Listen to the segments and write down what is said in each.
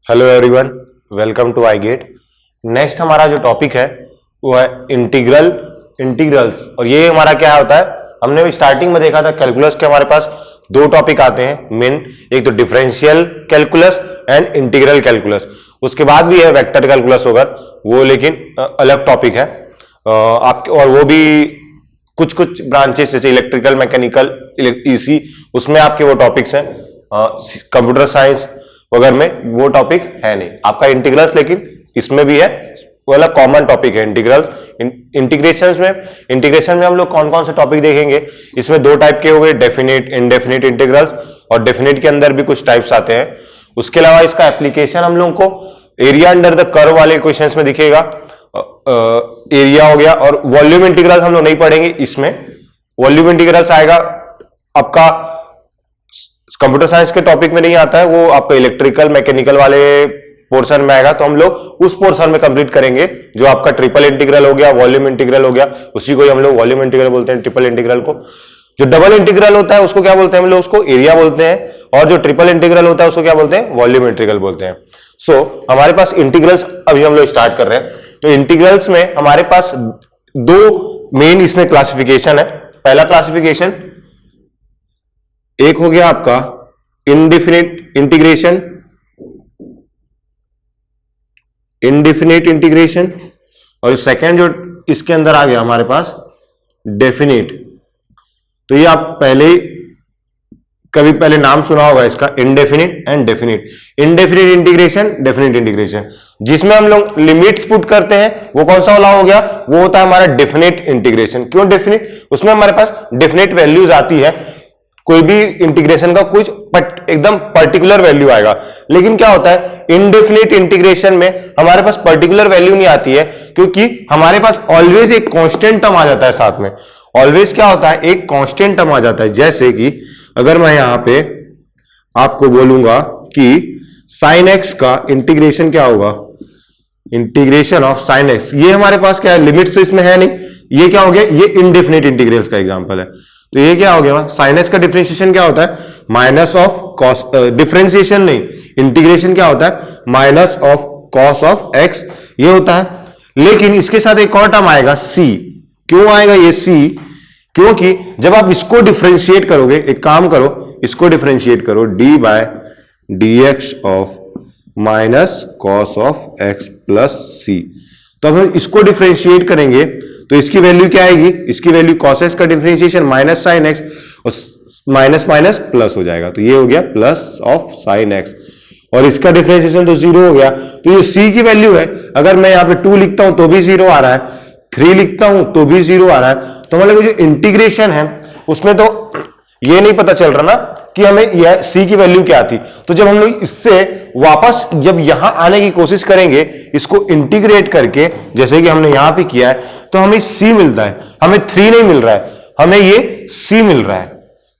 Hello everyone, welcome to I GATE. Next हमारा जो topic है वो है इंटीग्रल्स। और ये हमारा क्या होता है, हमने स्टार्टिंग में देखा था कैलकुलस के हमारे पास दो टॉपिक आते हैं मेन, एक तो differential calculus and integral calculus. उसके बाद भी है वेक्टर कैलकुलस होगा वो, लेकिन अलग टॉपिक है आपके। और वो भी कुछ कुछ ब्रांचेस जैसे इलेक्ट्रिकल, मैकेनिकल, ईसी, उसमें आपके वो टॉपिक्स हैं। कंप्यूटर साइंस वगैरह में वो टॉपिक है नहीं आपका इंटीग्रल्स, लेकिन इसमें भी है, वाला कॉमन टॉपिक है इंटीग्रल्स। इंटीग्रेशन में हम लोग कौन कौन से टॉपिक देखेंगे, इसमें दो टाइप के हो गए, डेफिनेट, इनडेफिनेट इंटीग्रल्स। और डेफिनेट के अंदर भी कुछ टाइप्स आते हैं। उसके अलावा इसका एप्लीकेशन हम लोगों को एरिया अंडर द कर्व वाले क्वेश्चंस में दिखेगा, एरिया हो गया। और वॉल्यूम इंटीग्रल्स हम लोग नहीं पढ़ेंगे, इसमें वॉल्यूम इंटीग्रल्स आएगा आपका कंप्यूटर साइंस के टॉपिक में नहीं आता है, वो आपका इलेक्ट्रिकल मैकेनिकल वाले पोर्शन में आएगा। तो हम लोग उस पोर्शन में कंप्लीट करेंगे जो आपका ट्रिपल इंटीग्रल हो गया, वॉल्यूम इंटीग्रल हो गया, उसी को ही हम लोग वॉल्यूम इंटीग्रल बोलते हैं। ट्रिपल इंटीग्रल को, जो डबल इंटीग्रल होता है उसको क्या बोलते हैं हम लोग, उसको एरिया बोलते हैं। और जो ट्रिपल इंटीग्रल होता है उसको क्या बोलते हैं, वॉल्यूम इंटीग्रल बोलते हैं। सो हमारे पास इंटीग्रल्स अभी हम लोग स्टार्ट कर रहे हैं। तो इंटीग्रल्स में हमारे पास दो मेन इसमें क्लासिफिकेशन है। पहला क्लासिफिकेशन एक हो गया आपका इनडिफिनिट इंटीग्रेशन, और सेकंड जो इसके अंदर आ गया हमारे पास डेफिनिट। तो ये आप पहले नाम सुना होगा इसका, indefinite and definite. Indefinite integration, definite integration, जिसमें हम लोग लिमिट्स पुट करते हैं, वो कौन सा वाला हो गया, वो होता है हमारा डेफिनिट इंटीग्रेशन। क्यों डेफिनिट, उसमें हमारे पास डेफिनिट वैल्यूज आती है। कोई भी इंटीग्रेशन का कुछ एकदम पर्टिकुलर वैल्यू आएगा। लेकिन क्या होता है इनडेफिनिट इंटीग्रेशन में हमारे पास पर्टिकुलर वैल्यू नहीं आती है, क्योंकि हमारे पास ऑलवेज एक कांस्टेंट टर्म आ जाता है साथ में। ऑलवेज क्या होता है, एक कांस्टेंट टर्म आ जाता है। जैसे कि अगर मैं यहां पे आपको बोलूंगा कि साइन एक्स का इंटीग्रेशन क्या होगा, इंटीग्रेशन ऑफ साइन एक्स, ये हमारे पास क्या है, लिमिट्स तो इसमें है नहीं। ये क्या हो गया, ये इनडेफिनिट इंटीग्रल्स का एग्जांपल है। तो ये क्या हो गया, साइन एक्स का डिफरेंशिएशन क्या होता है, माइनस ऑफ कॉस, डिफरेंशिएशन नहीं, इंटीग्रेशन क्या होता है, minus of cos of x, ये होता है। लेकिन इसके साथ एक और टर्म आएगा सी। क्यों आएगा ये सी, क्योंकि जब आप इसको डिफरेंशिएट करोगे, एक काम करो, इसको डिफरेंशिएट करो, d by d x of minus cos of x plus c. तो अब हम इसको डिफरेंशिएट करेंगे तो इसकी वैल्यू क्या आएगी, इसकी वैल्यू cos x का डिफरेंशिएशन माइनस साइन एक्स, और माइनस माइनस प्लस हो जाएगा। तो ये हो गया प्लस ऑफ साइन एक्स, और इसका डिफरेंशिएशन तो जीरो हो गया। तो ये c की वैल्यू है, अगर मैं यहाँ पे 2 लिखता हूं तो भी जीरो आ रहा है, 3 लिखता हूं तो भी जीरो आ रहा है। तो मतलब जो इंटीग्रेशन है उसमें तो ये नहीं पता चल रहा ना कि हमें यह c की वैल्यू क्या थी। तो जब हम लोग इससे वापस जब यहां आने की कोशिश करेंगे, इसको इंटीग्रेट करके, जैसे कि हमने यहां पे किया है, तो हमें c मिलता है, हमें 3 नहीं मिल रहा है, हमें ये c मिल रहा है।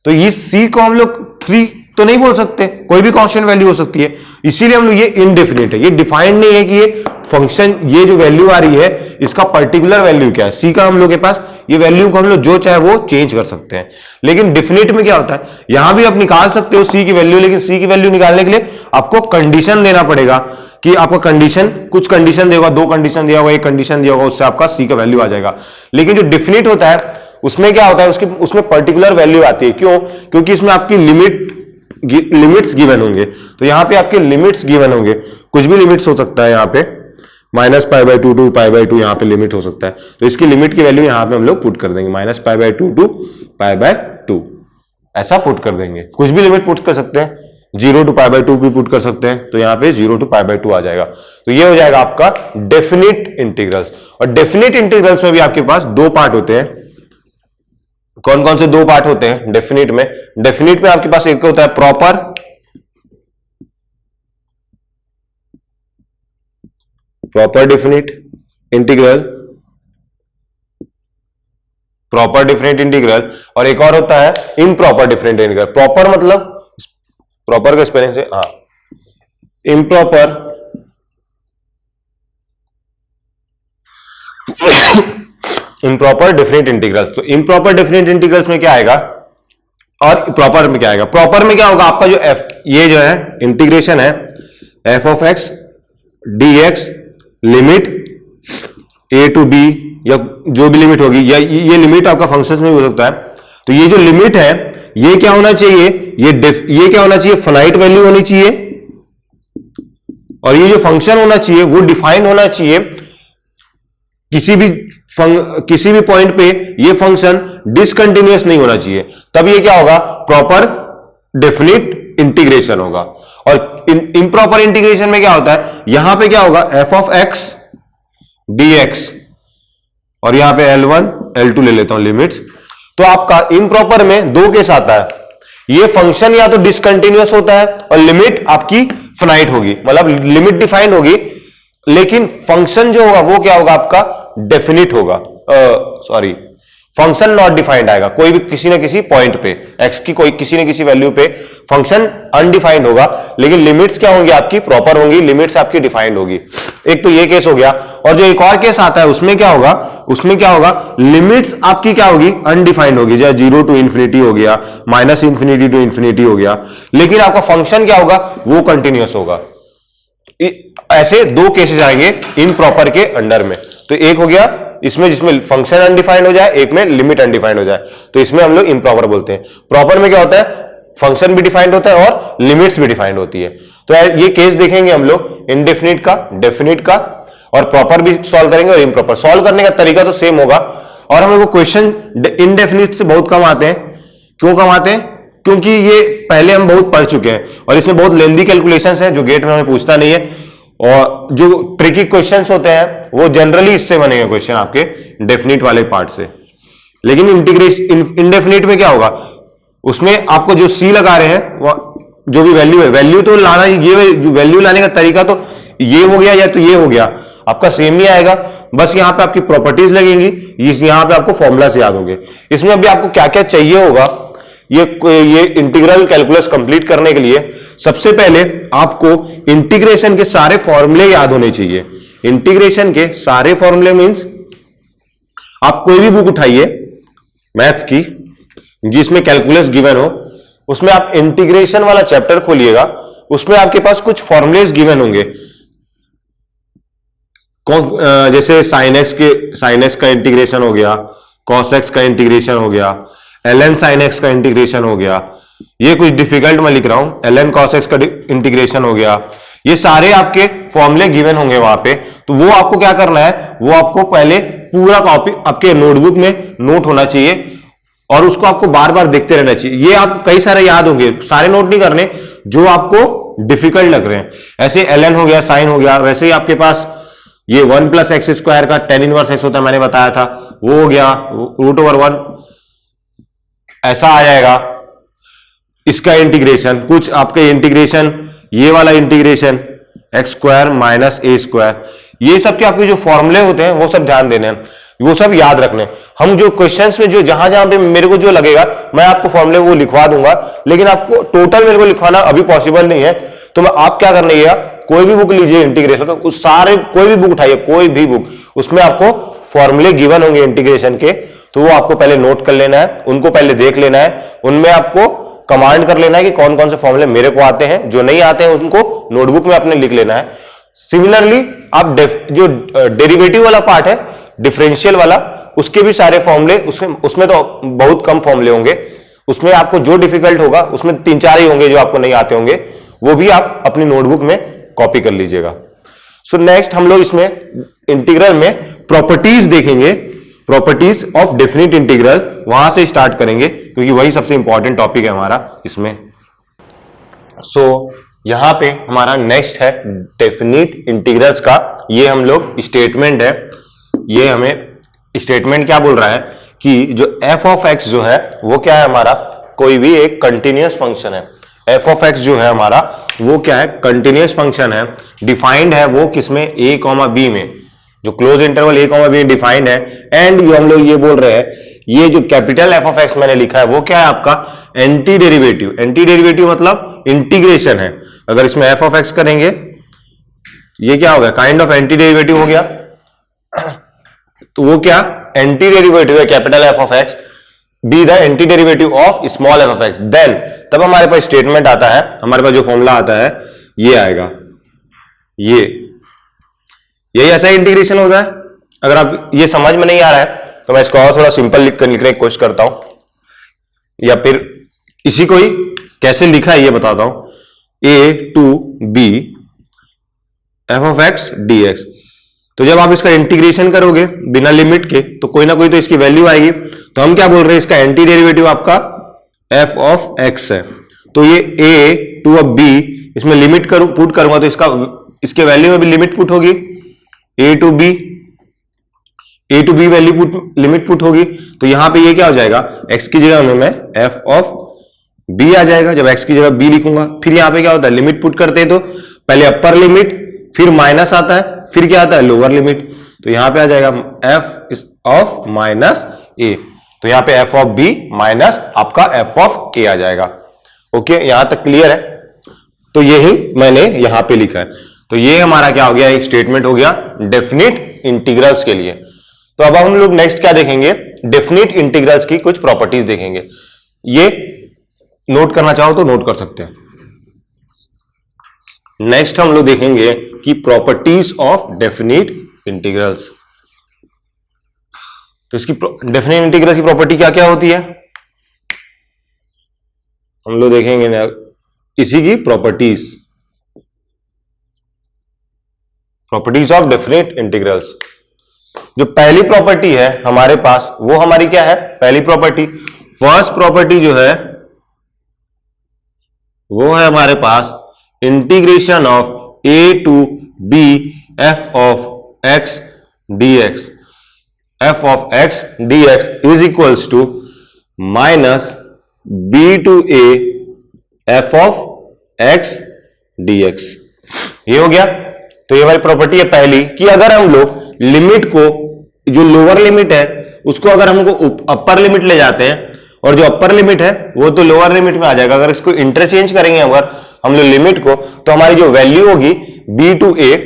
तो ये c को हम लोग 3 तो नहीं बोल सकते, कोई भी कांस्टेंट वैल्यू हो सकती है, इसीलिए हम लोग ये इनडेफिनिट है, ये डिफाइंड नहीं है कि ये फंक्शन, ये जो वैल्यू आ रही है इसका पर्टिकुलर वैल्यू क्या है। c का हम लोग के पास ये वैल्यू को हम लोग जो चाहे वो चेंज कर सकते हैं। लेकिन डिफिनिट में क्या होता है, यहां भी आप निकाल सकते हो c की वैल्यू, लेकिन c की वैल्यू निकालने के लिए आपको कंडीशन देना पड़ेगा कि आपका कंडीशन, कुछ कंडीशन देगा, 2 कंडीशन दिया होगा, 1 कंडीशन दिया होगा, उससे आपका c का वैल्यू आ जाएगा। लेकिन जो डिफिनिट होता है उसमें क्या होता है, उसमें पर्टिकुलर वैल्यू आती है। क्यों, क्योंकि इसमें आपकी लिमिट्स गिवन होंगे। तो यहां पे आपके लिमिट्स गिवन होंगे, कुछ भी लिमिट्स हो सकता है, यहां पे -π/2 टू π/2 यहां पे लिमिट हो सकता है। तो इसकी लिमिट की वैल्यू यहां पे हम लोग पुट कर देंगे, -π/2 टू π/2 ऐसा पुट कर देंगे। कुछ भी लिमिट पुट कर सकते हैं, 0 टू π/2 भी पुट कर सकते हैं। तो यहां पे 0 टू π/2 आ जाएगा। तो ये हो जाएगा आपका डेफिनिट इंटीग्रल्स। और डेफिनिट इंटीग्रल्स में भी आपके पास 2 पार्ट होते हैं। कौन कौन से 2 पार्ट होते हैं डेफिनिट में, डेफिनिट में आपके पास एक होता है proper definite integral, proper definite integral, और एक और होता है इम्प्रॉपर डिफिनिट इंटीग्रल। प्रॉपर मतलब, प्रॉपर का स्पेलिंग से, हाँ, इम्प्रॉपर इम्प्रॉपर डिफिनिट इंटीग्रल्स। तो इम्प्रॉपर डिफिनिट इंटीग्रल्स में क्या आएगा और प्रॉपर में क्या आएगा। प्रॉपर में क्या होगा, आपका जो f, ये जो है इंटीग्रेशन है, f of x d x limit a to b, या जो भी लिमिट होगी, या ये लिमिट आपका फंक्शंस में भी हो सकता है। तो ये जो लिमिट है ये क्या होना चाहिए, ये क्या होना चाहिए, फाइनाइट वैल्यू होनी चाहिए, और ये जो फंक्शन होना चाहिए वो डिफाइंड होना चाहिए। किसी भी पॉइंट पे ये फंक्शन डिसकंटिन्यूअस नहीं होना चाहिए, तब ये क्या होगा, प्रॉपर डेफिनिट इंटीग्रेशन होगा। और इम्प्रॉपर इंटीग्रेशन में क्या होता है, यहां पे क्या होगा, F of x d x, और यहां पे L1 L2 ले लेता हूं लिमिट्स। तो आपका इम्प्रॉपर में दो केस आता है, ये फंक्शन या तो डिसकंटिन्यूअस होता है और लिमिट आपकी फाइनाइट होगी, मतलब लिमिट डिफाइंड होगी, लेकिन फंक्शन जो होगा वो क्या होगा, आपका डेफिनिट होगा, सॉरी फंक्शन नॉट डिफाइंड आएगा, कोई भी किसी न किसी पॉइंट पे एक्स की कोई किसी न किसी वैल्यू पे फंक्शन अनडिफाइंड होगा, लेकिन लिमिट्स क्या होंगी, आपकी प्रॉपर होंगी, लिमिट्स आपकी डिफाइंड होगी। एक तो ये केस हो गया, और जो एक और केस आता है उसमें क्या होगा, लिमिट्स आपकी क्या होगी, अनडिफाइंड होगी, जैसे 0 टू इंफिनिटी हो गया, माइनस इंफिनिटी टू इंफिनिटी हो गया, लेकिन आपका फंक्शन क्या होगा, वो कंटिन्यूअस होगा। ऐसे दो केसेस आएंगे इम्प्रॉपर के अंडर में। तो एक हो गया इसमें जिसमें फंक्शन अनडिफाइंड हो जाए, एक में लिमिट अनडिफाइंड हो जाए, तो इसमें हम लोग इम्प्रॉपर बोलते हैं। प्रॉपर में क्या होता है, फंक्शन भी डिफाइंड होता है और लिमिट्स भी डिफाइंड होती है। तो ये केस देखेंगे हम लोग इंडेफिनिट का, डेफिनिट का, और प्रॉपर भी सॉल्व करेंगे और इम्प्रॉपर। सॉल्व करने का तरीका तो सेम होगा, और हम लोग क्वेश्चन इंडेफिनिट से बहुत कम आते हैं। क्यों कम आते हैं, क्योंकि ये पहले हम बहुत पढ़ चुके हैं और इसमें बहुत लेंदी कैलकुलेशंस है जो गेट में हमें पूछता नहीं है, और जो ट्रिकी क्वेश्चंस होते हैं वो जनरली इससे बनेंगे क्वेश्चन आपके डेफिनिट वाले पार्ट से। लेकिन इंडेफिनिट में क्या होगा, उसमें आपको जो सी लगा रहे हैं वो जो भी वैल्यू है, वैल्यू तो लाना, ये वैल्यू लाने का तरीका तो ये हो गया या तो ये हो गया, आपका सेम ही आएगा, बस यहां पे आपकी प्रॉपर्टीज लगेंगी, यहां पे आपको फॉर्मूला से याद होंगे। इसमें अभी आपको क्या क्या चाहिए होगा, ये इंटीग्रल कैलकुलस कंप्लीट करने के लिए सबसे पहले आपको इंटीग्रेशन के सारे फॉर्मूले याद होने चाहिए। इंटीग्रेशन के सारे फॉर्मूले मींस आप कोई भी बुक उठाइए मैथ्स की जिसमें कैलकुलस गिवन हो, उसमें आप इंटीग्रेशन वाला चैप्टर खोलिएगा, उसमें आपके पास कुछ फॉर्मूलेस गिवन होंगे। जैसे साइन एक्स का इंटीग्रेशन हो गया, कॉस एक्स का इंटीग्रेशन हो गया, ln sin x का इंटीग्रेशन हो गया, ये कुछ डिफिकल्ट मैं लिख रहा हूं, ln cos x का इंटीग्रेशन हो गया, ये सारे आपके फॉर्मूले गिवन होंगे वहां पे। तो वो आपको क्या करना है, वो आपको पहले पूरा कॉपी आपके नोटबुक में नोट होना चाहिए और उसको आपको बार बार देखते रहना चाहिए। ये आप कई सारे याद होंगे, सारे नोट नहीं करने जो आपको डिफिकल्ट लग रहे हैं। ऐसे ln हो गया, साइन हो गया, वैसे ही आपके पास ये 1 + x² का tan इनवर्स x होता है, मैंने बताया था, वो हो गया, √1 ऐसा आ जाएगा। इसका इंटीग्रेशन, कुछ आपके इंटीग्रेशन, ये वाला इंटीग्रेशन x² - a², ये सब के आपके जो फॉर्मूले होते हैं वो सब ध्यान देने हैं, वो सब याद रखने। हम जो क्वेश्चंस में जो जहां जहां पे मेरे को जो लगेगा मैं आपको फॉर्मूले वो लिखवा दूंगा, लेकिन आपको टोटल मेरे को लिखवाना अभी पॉसिबल नहीं है। तो आप क्या करना है, कोई भी बुक लीजिए इंटीग्रेशन का, उस सारे कोई भी बुक उठाइए, कोई भी बुक, उसमें आपको फॉर्मूले गिवन होंगे इंटीग्रेशन के, तो वो आपको पहले नोट कर लेना है, उनको पहले देख लेना है, उनमें आपको कमांड कर लेना है कि कौन कौन से फॉर्मूले मेरे को आते हैं, जो नहीं आते हैं उनको नोटबुक में अपने लिख लेना है। सिमिलरली आप जो डेरिवेटिव वाला पार्ट है, डिफरेंशियल वाला, उसके भी सारे फॉर्मूले, उसमें तो बहुत कम फॉर्मूले होंगे, उसमें आपको जो डिफिकल्ट होगा उसमें 3-4 ही होंगे जो आपको नहीं आते होंगे, वो भी आप अपनी नोटबुक में कॉपी कर लीजिएगा। सो नेक्स्ट हम लोग इसमें इंटीग्रल में प्रॉपर्टीज देखेंगे, प्रॉपर्टीज ऑफ डेफिनिट इंटीग्रल, वहां से स्टार्ट करेंगे क्योंकि वही सबसे इंपॉर्टेंट टॉपिक है हमारा इसमें। सो यहां पे हमारा नेक्स्ट है डेफिनिट इंटीग्रल्स का, ये हम लोग स्टेटमेंट है, ये हमें स्टेटमेंट क्या बोल रहा है कि जो f ऑफ x जो है वो क्या है हमारा, कोई भी एक कंटिन्यूअस फंक्शन है। f ऑफ x जो है हमारा वो क्या है, कंटिन्यूअस फंक्शन है, डिफाइंड है वो किसमें, a, b में, जो close interval a, b defined है। एंड ये हम लोग ये बोल रहे हैं, ये जो कैपिटल f ऑफ x मैंने लिखा है वो क्या है आपका एंटी डेरिवेटिव। एंटी डेरिवेटिव मतलब इंटीग्रेशन है। अगर इसमें f ऑफ x करेंगे, ये क्या हो गया, काइंड ऑफ एंटी डेरिवेटिव हो गया, तो वो क्या एंटी डेरिवेटिव है capital f of x, be the anti derivative of small f of x, then तब हमारे पास स्टेटमेंट आता है, हमारे पास जो फॉर्मूला आता है ये आएगा। यही ऐसा इंटीग्रेशन होता है। अगर आप ये समझ में नहीं आ रहा है तो मैं इसको और थोड़ा सिंपल लिखने की कोशिश करता हूं, या फिर इसी को ही कैसे लिखा है ये बताता हूं। a to b f of x dx, तो जब आप इसका इंटीग्रेशन करोगे बिना लिमिट के तो कोई ना कोई तो इसकी वैल्यू आएगी। तो हम क्या बोल रहे हैं, इसका एंटी डेरिवेटिव आपका f of x है। तो ये a to b, इसमें लिमिट पुट करूंगा तो इसके वैल्यू में भी लिमिट पुट होगी, a to b value limit put होगी। तो यहां पे ये क्या हो जाएगा, x की जगह में f of b आ जाएगा। जब x की जगह b लिखूंगा, फिर यहां पे क्या होता है, लिमिट पुट करते हैं तो पहले अपर लिमिट, फिर माइनस आता है, फिर क्या आता है, लोअर लिमिट। तो यहां पे आ जाएगा f ऑफ माइनस a। तो यहां पे f ऑफ b माइनस आपका f ऑफ a आ जाएगा। ओके, यहां तक क्लियर है? तो यही मैंने यहां पे लिखा है। तो ये हमारा क्या हो गया, एक स्टेटमेंट हो गया डेफिनिट इंटीग्रल्स के लिए। तो अब हम लोग नेक्स्ट क्या देखेंगे, डेफिनिट इंटीग्रल्स की कुछ प्रॉपर्टीज देखेंगे। ये नोट करना चाहो तो नोट कर सकते हैं। नेक्स्ट हम लोग देखेंगे कि प्रॉपर्टीज ऑफ डेफिनिट इंटीग्रल्स। तो इसकी डेफिनिट इंटीग्रल्स की प्रॉपर्टी क्या क्या होती है हम लोग देखेंगे ना, इसी की प्रॉपर्टीज ऑफ डेफिनिट इंटीग्रल्स। जो पहली प्रॉपर्टी है हमारे पास वो हमारी क्या है, पहली प्रॉपर्टी, फर्स्ट प्रॉपर्टी जो है वो है हमारे पास integration of a to b f of x dx, f of x dx is equals to minus b to a f of x dx। ये हो गया। तो ये हमारी प्रॉपर्टी है पहली कि अगर हम लोग लिमिट को, जो लोअर लिमिट है उसको अगर हमको अपर लिमिट ले जाते हैं, और जो अपर लिमिट है वो तो लोअर लिमिट में आ जाएगा। अगर इसको इंटरचेंज करेंगे अगर हम लोग लिमिट को, तो हमारी जो वैल्यू होगी b टू a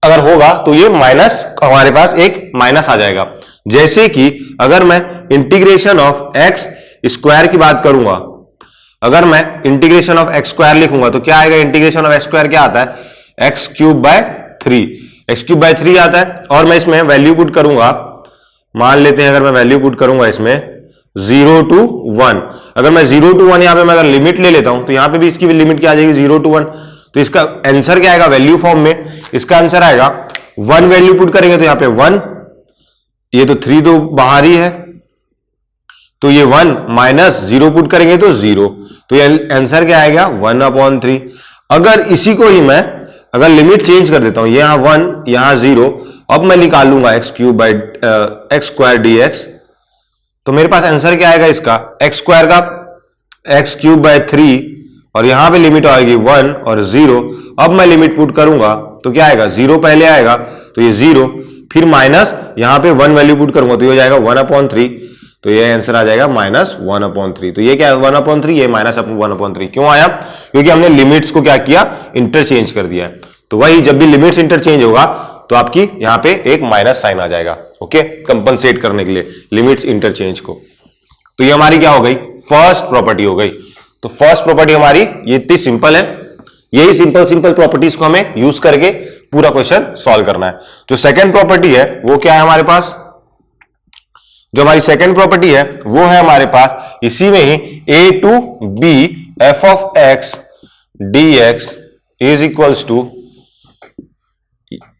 अगर होगा तो ये माइनस, हमारे पास एक माइनस आ जाएगा। जैसे कि अगर मैं इंटीग्रेशन ऑफ x स्क्वायर की बात करूंगा, अगर मैं इंटीग्रेशन ऑफ x स्क्वायर लिखूंगा तो क्या आएगा, इंटीग्रेशन ऑफ x स्क्वायर क्या आता है, x cube by 3, x cube by 3 आता है। और मैं इसमें वैल्यू पुट करूंगा, मान लेते हैं अगर मैं वैल्यू पुट करूंगा इसमें 0 to 1, अगर मैं 0 to 1 यहां पे मैं अगर लिमिट ले लेता हूं तो यहां पे भी इसकी लिमिट क्या आ जाएगी, 0 to 1। तो इसका आंसर क्या आएगा, वैल्यू फॉर्म में इसका आंसर आएगा 1 वैल्यू पुट करेंगे तो यहां पे 1, ये तो 3 तो बाहर ही है तो ये 1 माइनस 0 पुट करेंगे तो 0, तो ये आंसर क्या आएगा 1/3। अगर इसी को ही मैं अगर लिमिट चेंज कर देता हूं, यहां 1 यहां 0, अब मैं निकालूंगा x cube by x square dx, तो मेरे पास आंसर क्या आएगा इसका, x स्क्वायर का x क्यूब बाय 3, और यहां पे लिमिट आएगी 1 और 0। अब मैं लिमिट पुट करूंगा तो क्या आएगा, 0 पहले आएगा तो ये 0, फिर माइनस यहां पे 1 वैल्यू पुट करूंगा तो ये हो जाएगा 1/3, तो ये आंसर आ जाएगा -1/3। तो ये क्या है 1/3, ये -1/3 क्यों आया, क्योंकि हमने लिमिट्स को क्या किया, इंटरचेंज कर दिया है। तो वही जब भी लिमिट्स इंटरचेंज होगा तो आपकी यहां पे एक माइनस साइन आ जाएगा, ओके, कंपनसेट करने के लिए लिमिट्स इंटरचेंज को। तो ये हमारी क्या हो गई, फर्स्ट प्रॉपर्टी हो गई। तो फर्स्ट प्रॉपर्टी हमारी ये इतनी सिंपल है, यही सिंपल प्रॉपर्टीज को हमें यूज करके पूरा क्वेश्चन सॉल्व करना है। जो सेकंड प्रॉपर्टी है वो क्या है हमारे पास, जो हमारी सेकंड प्रॉपर्टी है वो है हमारे पास इसी में ही a to b f of x dx is equals to,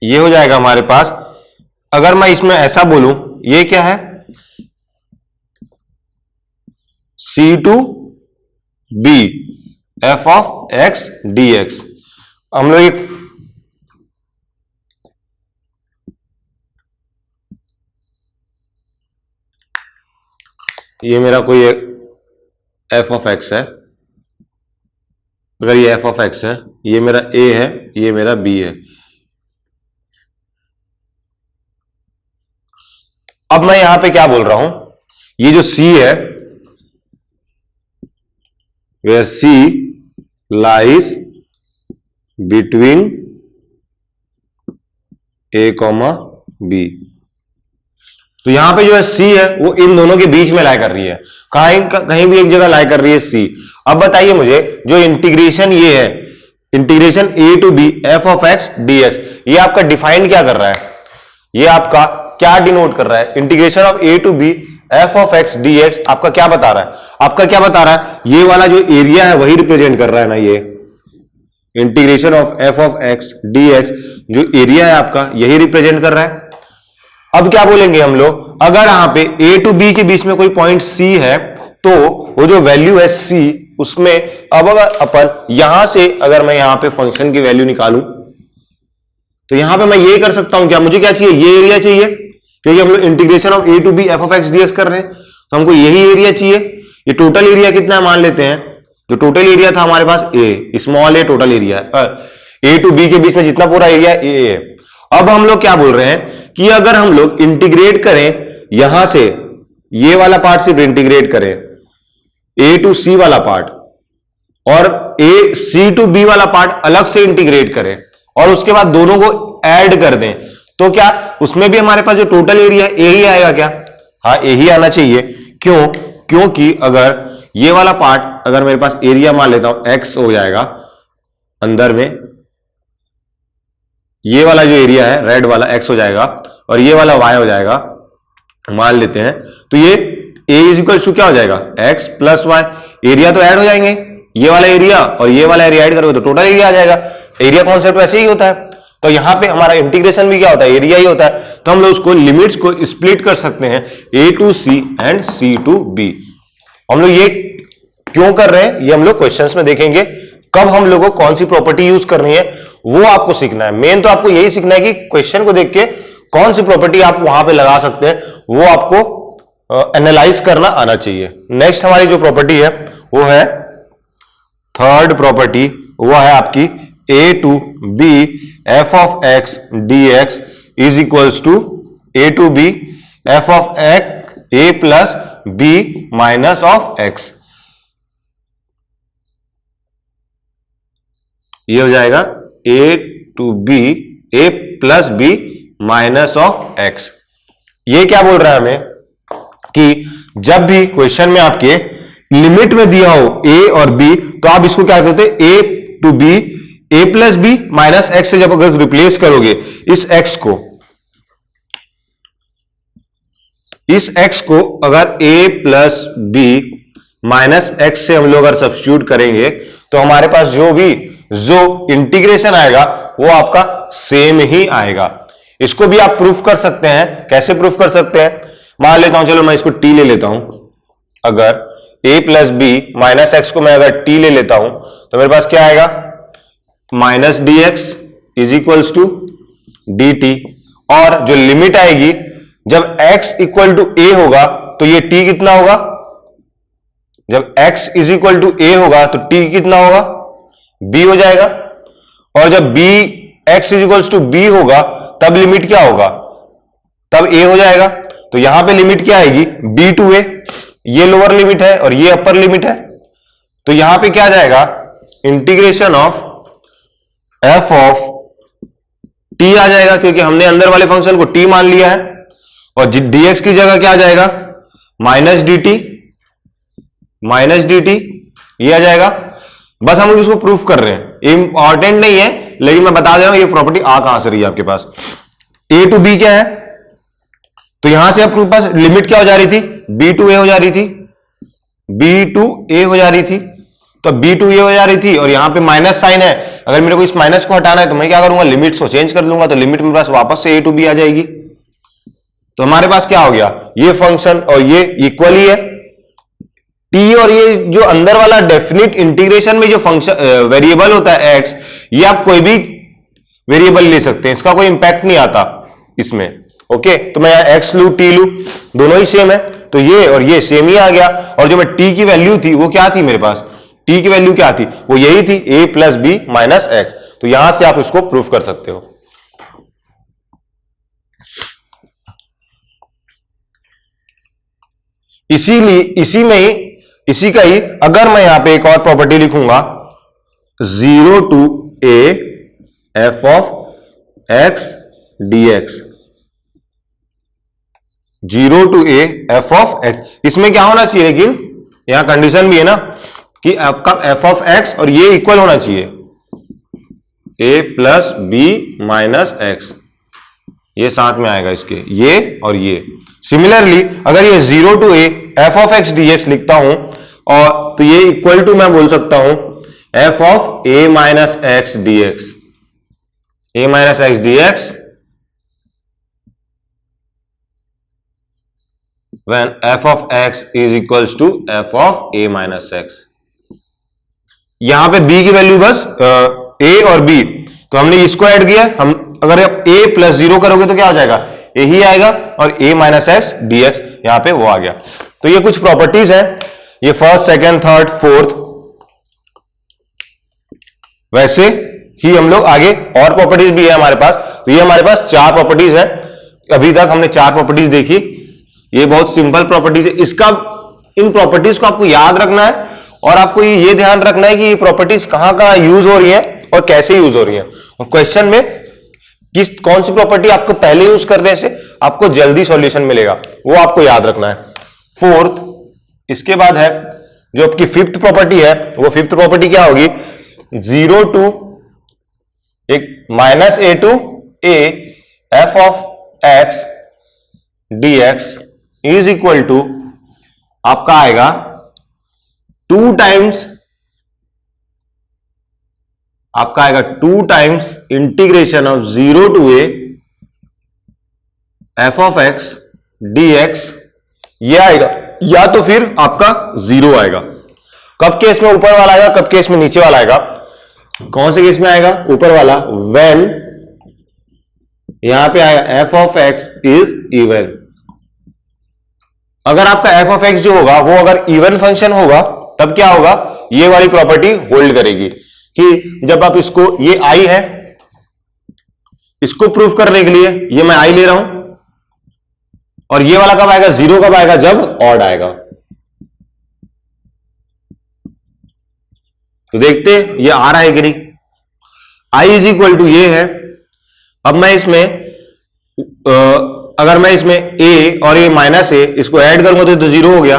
ये हो जाएगा हमारे पास, अगर मैं इसमें ऐसा बोलूं, ये क्या है c to b f of x dx। हम लोग एक ये मेरा कोई f ऑफ x है, अगर ये f ऑफ x है, ये मेरा a है, ये मेरा b है। अब मैं यहां पे क्या बोल रहा हूं, ये जो c है, where c lies between a, b, तो यहां पे जो है c है वो इन दोनों के बीच में लाई कर रही है, कहीं भी एक जगह लाई कर रही है c। अब बताइए मुझे, जो इंटीग्रेशन ये है integration a to b f of x d x, ये आपका डिफाइन क्या कर रहा है, ये आपका क्या डिनोट कर रहा है, integration of a to b f of x d x आपका क्या बता रहा है, आपका क्या बता रहा है, ये वाला जो एरिया है वही रिप्रेजेंट कर रहा है ना, ये integration of F of x d x जो एरिया है आपका यही रिप्रेजेंट कर रहा है। अब क्या बोलेंगे हम लोग, अगर यहां पे ए टू बी के बीच में कोई पॉइंट सी है तो वो जो वैल्यू है सी उसमें, अब अगर अपन यहां से अगर मैं यहां पे फंक्शन की वैल्यू निकालूं तो यहां पे मैं ये कर सकता हूं, क्या मुझे क्या चाहिए, ये एरिया चाहिए, क्योंकि हम लोग integration of a to b f of x d x कर रहे हैं तो हमको यही एरिया चाहिए। ये टोटल एरिया कितना है मान लेते हैं, जो टोटल एरिया था हमारे पास ए, स्मॉल ए टोटल एरिया है, ए टू बी के बीच में जितना पूरा एरिया ए है। अब हम लोग क्या बोल रहे हैं कि अगर हम लोग इंटीग्रेट करें यहां से, ये वाला पार्ट सिर्फ इंटीग्रेट करें ए टू सी वाला पार्ट और ए सी टू बी वाला पार्ट अलग से इंटीग्रेट करें और उसके बाद दोनों को ऐड कर दें, तो क्या उसमें भी हमारे पास जो टोटल एरिया है ए ही आएगा क्या, हाँ ए ही आना चाहिए। क्यों, क्योंकि अगर ये वाला पार्ट अगर मेरे पास एरिया मान लेता हूं एक्स हो जाएगा अंदर में, ये वाला जो एरिया है रेड वाला एक्स हो जाएगा और ये वाला वाई हो जाएगा मान लेते हैं, तो ये ए इज इक्वल टू क्या हो जाएगा एक्स प्लस वाई, एरिया तो ऐड हो जाएंगे, ये वाला एरिया और ये वाला एरिया ऐड करोगे तो टोटल एरिया आ जाएगा। एरिया कॉन्सेप्ट ऐसे ही होता है, तो यहां पे हमारा इंटीग्रेशन भी क्या होता है, एरिया ही होता है, तो हम लोग उसको लिमिट्स को स्प्लिट कर सकते हैं a to c and c to b. हम लोग ये क्यों कर रहे हैं ये हम लोग क्वेश्चंस में देखेंगे, कब हम लोगों को कौन सी प्रॉपर्टी यूज करनी है वो आपको सीखना है। मेन तो आपको यही सीखना है कि क्वेश्चन को देख के कौन सी प्रॉपर्टी आप वहां पे लगा सकते हैं वो आपको एनालाइज करना आना चाहिए। नेक्स्ट हमारी जो प्रॉपर्टी है वो है थर्ड प्रॉपर्टी, वो है आपकी a to b f of x d x is equals to a to b f of x a plus b minus of x, ये हो जाएगा a to b a plus b minus of x. ये क्या बोल रहा है हमें कि जब भी क्वेश्चन में आपके लिमिट में दिया हो ए और बी तो आप इसको क्या करते हैं a to b a plus b minus x से जब अगर रिप्लेस करोगे इस एक्स को अगर a plus b minus x से हम लोग अगर सब्स्टिट्यूट करेंगे तो हमारे पास जो इंटीग्रेशन आएगा वो आपका सेम ही आएगा। इसको भी आप प्रूफ कर सकते हैं, कैसे प्रूफ कर सकते हैं, मान लेता हूं, चलो मैं इसको टी ले लेता हूं, अगर a plus b minus x को मैं अगर t ले लेता हूं तो मेरे पास क्या आएगा minus d x is equals to d t, और जो लिमिट आएगी जब x इक्वल टू a होगा तो ये t कितना होगा, जब x is equal to a होगा तो t कितना होगा b हो जाएगा, और जब b x is equals to b होगा तब लिमिट क्या होगा, तब a हो जाएगा। तो यहां पे लिमिट क्या आएगी b टू a, ये लोअर लिमिट है और ये अपर लिमिट है, तो यहां पे क्या जाएगा integration of f of t आ जाएगा, क्योंकि हमने अंदर वाले फंक्शन को t मान लिया है, और dx की जगह क्या आ जाएगा माइनस डी टी ये आ जाएगा। बस हम इसको प्रूफ कर रहे हैं, इंपॉर्टेंट नहीं है लेकिन मैं बता दे रहा हूं ये प्रॉपर्टी आ कहां से रही है आपके पास। a टू b क्या है, तो यहां से आपके पास लिमिट क्या हो जा रही थी b टू a हो जा रही थी, b टू a हो जा रही थी, तो b टू a हो जा रही थी और यहां पे माइनस साइन है, अगर मेरे को इस माइनस को हटाना है तो मैं क्या करूंगा लिमिट्स को चेंज कर लूंगा, तो लिमिट मेरे पास वापस से a टू b आ जाएगी। तो हमारे पास क्या हो गया, ये फंक्शन और ये इक्वल ही है, t और ये जो अंदर वाला डेफिनिट इंटीग्रेशन में जो फंक्शन वेरिएबल होता है x, ये आप कोई भी वेरिएबल ले सकते हैं, इसका कोई इंपैक्ट नहीं आता इसमें। ओके, तो मैं यहां x लू t लू दोनों ही सेम है, तो ये और ये सेम ही आ गया, और जो मैं t की वैल्यू थी वो क्या थी मेरे पास, t की वैल्यू क्या थी वो यही थी a plus b minus x, तो यहां से आप इसको प्रूफ कर सकते हो। इसीलिए इसी का ही अगर मैं यहां पे एक और प्रॉपर्टी लिखूंगा 0 to a f of x dx, 0 to a f of x, इसमें क्या होना चाहिए, लेकिन यहां कंडीशन भी है ना कि आपका f ऑफ x और ये इक्वल होना चाहिए, ए प्लस बी माइनस एक्स, ये साथ में आएगा इसके, ये और ये। सिमिलरली अगर ये 0 to a f of x d x लिखता हूं, और तो ये इक्वल टू मैं बोल सकता हूं F of A minus x d x, A minus x d x when f of x is equals to f of a minus x। यहां पे b की वैल्यू बस a और b, तो हमने इसको ऐड किया। हम अगर आप a प्लस 0 करोगे तो क्या हो जाएगा, a ही आएगा, और a minus x d x यहां पे वो आ गया। तो ये कुछ प्रॉपर्टीज है, ये फर्स्ट सेकेंड थर्ड फोर्थ, वैसे ही हम लोग आगे और प्रॉपर्टीज भी है हमारे पास। तो ये हमारे पास 4 प्रॉपर्टीज है, अभी तक हमने 4 प्रॉपर्टीज देखी। ये बहुत सिंपल प्रॉपर्टीज है, इसका इन प्रॉपर्टीज को आपको याद रखना है, और आपको ये ध्यान रखना है कि ये प्रॉपर्टीज कहां कहां यूज हो रही है और कैसे यूज हो रही है, और क्वेश्चन में कौन सी प्रॉपर्टी आपको पहले यूज करने से आपको जल्दी सॉल्यूशन मिलेगा, वो आपको याद रखना है। फोर्थ, इसके बाद है जो आपकी फिफ्थ प्रॉपर्टी है, वो फिफ्थ प्रॉपर्टी क्या होगी, 0 टू एक minus a to a f of x d x is equal to आपका आएगा 2 टाइम्स, आपका आएगा 2 times integration of 0 to a f of x d x, ये आएगा, या तो फिर आपका 0 आएगा। कब केस में ऊपर वाला आएगा, कब केस में नीचे वाला आएगा, कौन से केस में आएगा, ऊपर वाला, व्हेन यहां पे आएगा F of x is even. अगर आपका एफ ऑफ एक्स जो होगा वो अगर इवन फंक्शन होगा तब क्या होगा, ये वाली प्रॉपर्टी होल्ड करेगी कि जब आप इसको, ये आई है, इसको प्रूफ करने के लिए ये मैं आई ले रहा हूं, और ये वाला कब आएगा, 0 कब आएगा, जब ऑड आएगा। तो देखते ये आ रहा है कि नहीं, आई इज इक्वल टू ये है। अब मैं इसमें अगर मैं इसमें a और a माइनस ए इसको ऐड करूंगा तो 0 हो गया।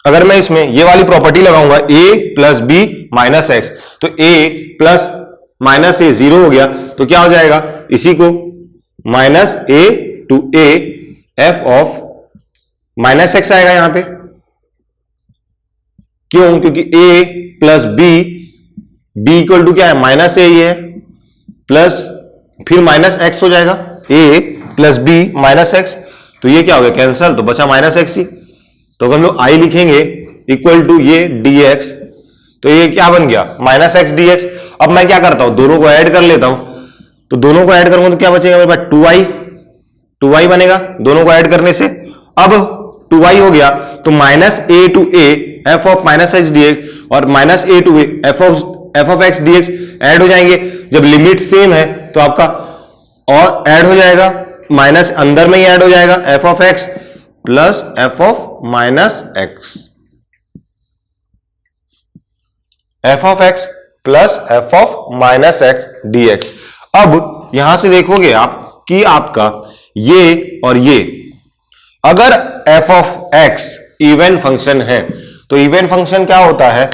अगर मैं इसमें ये वाली प्रॉपर्टी लगाऊंगा a plus b minus x, तो a प्लस माइनस ए 0 हो गया, तो क्या हो जाएगा, इसी को minus a to a f of minus x आएगा यहां पे। क्यों, क्योंकि a plus b equal to क्या है, माइनस ए ही है, प्लस फिर माइनस एक्स हो जाएगा, a plus b minus x, तो ये क्या हो गया, कैंसल, तो बचा माइनस एक्स ही। तो अगर हम लोग आई लिखेंगे इक्वल टू ये डी एक्स, तो ये क्या बन गया, माइनस एक्स डी एक्स। अब मैं क्या करता हूं, दोनों को ऐड कर लेता हूं, तो दोनों को ऐड करूंगा तो क्या बचेगा मेरे पास, 2y बनेगा दोनों को ऐड करने से। अब 2y हो गया तो minus a to a f of minus x d x और minus a to a f of x d x add हो जाएंगे। जब लिमिट सेम है तो आपका और ऐड हो जाएगा, माइनस अंदर में ही ऐड हो जाएगा, F of x plus F of minus x, F of x plus F of minus x d x. अब यहां से देखोगे आप कि आपका ये और ये, अगर F of x even function है तो इवन फंक्शन क्या होता है,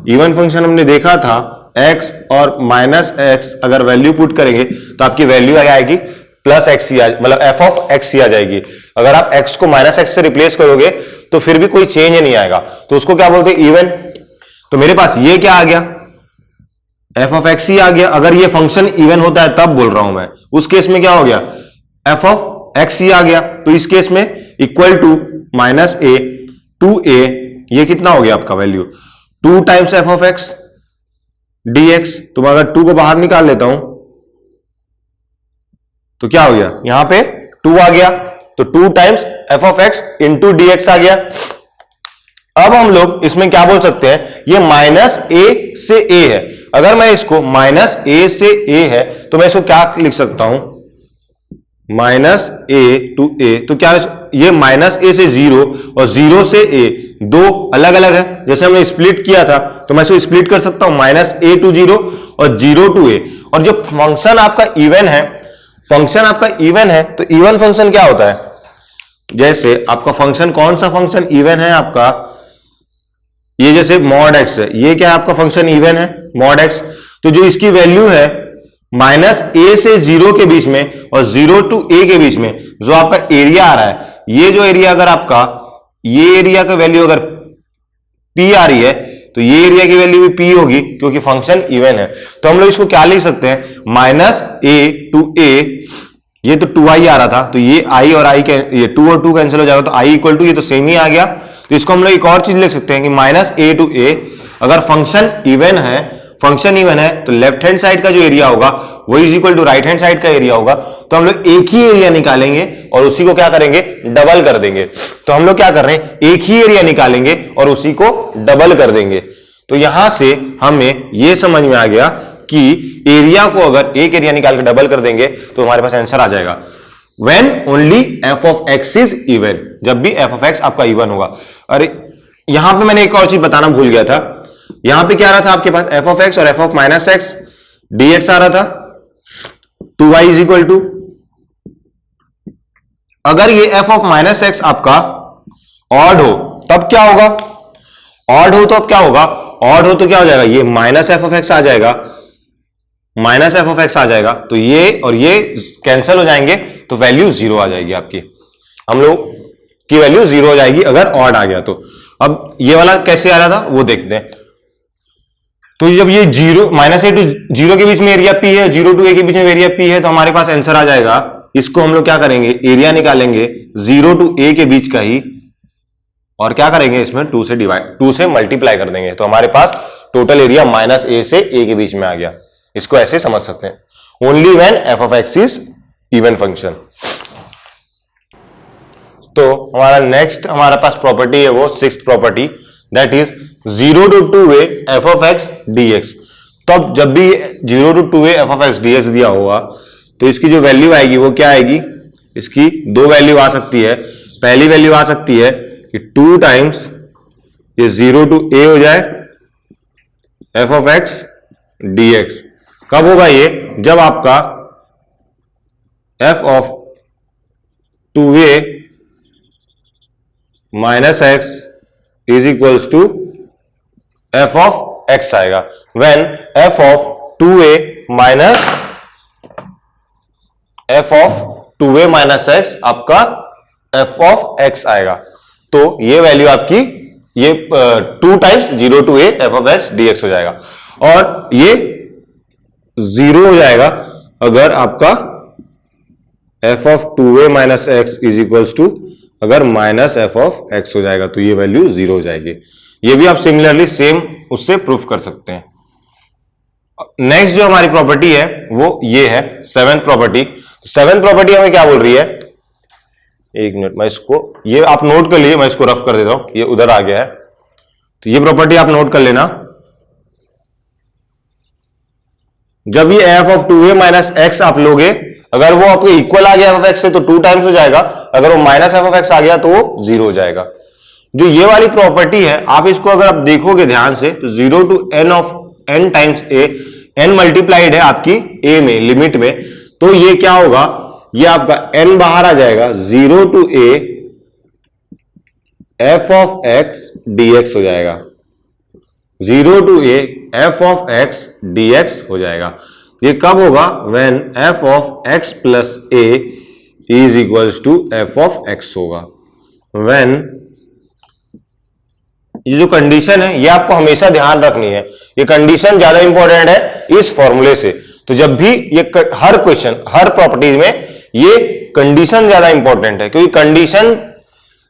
इवन फंक्शन हमने देखा था x और माइनस एक्स अगर वैल्यू पुट करेंगे तो आपकी वैल्यू आएगी प्लस एक्स ही, मतलब एफ ऑफ एक्स ही आ जाएगी। अगर आप x को माइनस एक्स से रिप्लेस करोगे तो फिर भी कोई चेंज नहीं आएगा, तो उसको क्या बोलते हैं, इवन। तो मेरे पास ये क्या आ गया, एफ ऑफ एक्स ही आ गया। अगर ये फंक्शन इवन होता है तब बोल रहा हूं मैं, उस केस में क्या हो गया, एफ ऑफ एक्स ही आ गया। तो इस केस में equal to minus a to a, ये कितना हो गया आपका value, 2 times f of x d x. तो मैं अगर 2 को बाहर निकाल लेता हूं तो क्या हो गया, यहां पे 2 आ गया, तो 2 times f of x into d x आ गया। अब हम लोग इसमें क्या बोल सकते हैं, ये माइनस ए से ए है। अगर मैं इसको माइनस ए से ए है तो मैं इसको क्या लिख सकता हूं, माइनस ए टू ए, तो क्या ये माइनस ए से 0 और 0 से ए दो अलग अलग है। जैसे हमने स्प्लिट किया था तो मैं इसको स्प्लिट कर सकता हूं, माइनस ए टू 0 और 0 टू ए। और जो फंक्शन आपका इवन है, फंक्शन आपका इवन है, तो इवन फंक्शन क्या होता है, जैसे आपका फंक्शन, कौन सा फंक्शन इवन है आपका, ये जैसे मॉड एक्स है, ये क्या है आपका फंक्शन इवन है, मॉड एक्स। तो जो इसकी वैल्यू है माइनस ए से 0 के बीच में और 0 टू ए के बीच में जो आपका एरिया आ रहा है, ये जो एरिया अगर आपका, ये एरिया का वैल्यू अगर पी आ रही है तो ये एरिया की वैल्यू भी पी होगी, क्योंकि फंक्शन इवन है। तो हम लोग इसको क्या लिख सकते हैं, माइनस ए टू ए, ये तो 2i आ रहा था, तो ये i और i ये 2 और 2 कैंसिल हो जाएगा, तो i इक्वल टू ये तो सेम ही आ गया। तो इसको हम लोग एक और चीज लिख सकते हैं कि माइनस ए टू ए, अगर फंक्शन इवन है तो लेफ्ट हैंड साइड का जो एरिया होगा वो is equal to right hand side का एरिया होगा। तो हम लोग एक ही एरिया निकालेंगे और उसी को क्या करेंगे, डबल कर देंगे। तो हम लोग क्या कर रहे हैं, एक ही एरिया निकालेंगे और उसी को डबल कर देंगे। तो यहां से हमें यह समझ में आ गया कि एरिया को अगर एक एरिया निकाल के डबल कर देंगे तो हमारे पास आंसर आ जाएगा when only f of x is even, जब भी f of x आपका इवन होगा। अरे यहां पे मैंने एक और चीज बताना भूल गया था, यहां पे क्या आ रहा था आपके पास, f of x और f of minus x dx आ रहा था, 2y इज इक्वल टू, अगर ये f of माइनस x आपका ऑड हो तब क्या होगा, ऑड हो तो अब क्या होगा, ऑड हो तो क्या हो जाएगा, ये माइनस f of x आ जाएगा, माइनस एफ ऑफ एक्स आ जाएगा, तो ये और ये कैंसिल हो जाएंगे तो वैल्यू 0 आ जाएगी आपकी, हम लोग की वैल्यू 0 हो जाएगी अगर ऑड आ गया तो। अब ये वाला कैसे आ रहा था वो देखते हैं। तो जब ये 0 माइनस ए टू 0 के बीच में एरिया पी है, 0 टू ए के बीच में एरिया पी है, तो हमारे पास आंसर आ जाएगा। इसको हम लोग क्या करेंगे, एरिया निकालेंगे 0 टू ए के बीच का ही, और क्या करेंगे इसमें 2 से डिवाइड, 2 से मल्टीप्लाई कर देंगे, तो हमारे पास टोटल एरिया माइनस ए से ए के बीच में आ गया। इसको ऐसे समझ सकते हैं, only when f of x is even function. तो हमारा नेक्स्ट हमारे पास प्रॉपर्टी है वो 6th property, that is 0 to 2a f of x dx। तो अब जब भी 0 to 2a f of x dx दिया होगा तो इसकी जो वैल्यू आएगी वो क्या आएगी, इसकी दो वैल्यू आ सकती है। पहली वैल्यू आ सकती है कि 2 टाइम्स ये 0 टू a हो जाए एफ ऑफ एक्स dx। कब होगा ये, जब आपका f of 2a minus x is equals to f of x आएगा, when f of 2a minus f of 2a minus x आपका f ऑफ x आएगा। तो ये वैल्यू आपकी ये 2 times 0 to a f of x dx हो जाएगा, और ये 0 हो जाएगा अगर आपका f of 2a minus x is equals to अगर माइनस f ऑफ x हो जाएगा, तो ये वैल्यू 0 हो जाएगी। ये भी आप सिमिलरली सेम उससे प्रूफ कर सकते हैं। नेक्स्ट जो हमारी प्रॉपर्टी है वो ये है 7th प्रॉपर्टी। 7th प्रॉपर्टी हमें क्या बोल रही है, एक मिनट मैं इसको, ये आप नोट कर लीजिए, मैं इसको रफ कर देता हूं, ये उधर आ गया है, तो ये प्रॉपर्टी आप नोट कर लेना। जब ये f of 2a minus x आप लोगे, अगर वो आपको इक्वल आ गया f ऑफ x से तो 2 टाइम्स हो जाएगा, अगर वो माइनस f ऑफ x आ गया तो वो 0 हो जाएगा। जो ये वाली प्रॉपर्टी है आप इसको अगर आप देखोगे ध्यान से तो 0 to n of n times a, n multiplied है आपकी a में, लिमिट में, तो ये क्या होगा, ये आपका n बाहर आ जाएगा, 0 to a f of x dx हो जाएगा, 0 to a f of x dx हो जाएगा। ये कब होगा, when f of x plus a is equals to f of x होगा। व्हेन, ये जो कंडीशन है ये आपको हमेशा ध्यान रखनी है, ये कंडीशन ज्यादा इंपॉर्टेंट है इस फॉर्मूले से। तो जब भी ये हर क्वेश्चन, हर प्रॉपर्टीज में ये कंडीशन ज्यादा इंपॉर्टेंट है, क्योंकि कंडीशन,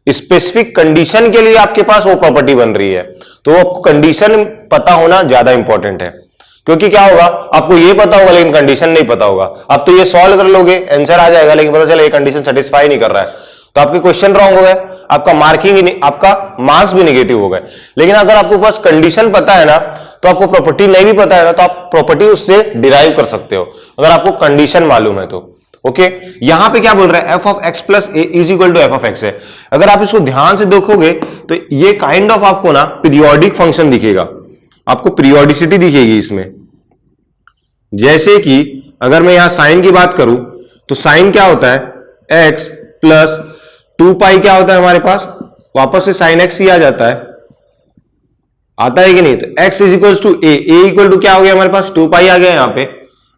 स्पेसिफिक कंडीशन के लिए आपके पास वो प्रॉपर्टी बन रही है, तो आपको कंडीशन पता होना ज्यादा इंपॉर्टेंट है। क्योंकि क्या होगा, आपको ये पता होगा लेकिन कंडीशन नहीं पता होगा, अब तो ये सॉल्व कर लोगे आंसर आ जाएगा, लेकिन पता चला ये कंडीशन सेटिस्फाई नहीं कर रहा है, तो आपके क्वेश्चन रॉन्ग हो गए, आपका मार्किंग ही, आपका मार्क्स भी नेगेटिव हो गए। लेकिन अगर आपको पास कंडीशन पता है ना, तो आपको प्रॉपर्टी नहीं भी पता है ना, तो आप प्रॉपर्टी उससे डिराइव कर सकते हो अगर आपको कंडीशन मालूम है तो। ओके, यहां पे क्या बोल रहा है, f of x plus a is equal to f of x है। अगर आप इसको ध्यान से देखोगे तो ये काइंड ऑफ आपको ना पीरियोडिक फंक्शन दिखेगा, आपको पीरियोडिसिटी दिखेगी इसमें। जैसे कि अगर मैं यहां साइन की बात करूं तो साइन क्या होता है, x प्लस 2 पाई क्या होता है हमारे पास, वापस से साइन x ही आ जाता है, आता है कि नहीं? तो x is equal to a equal to क्या हो गया हमारे पास 2 पाई आ गया, यहां पे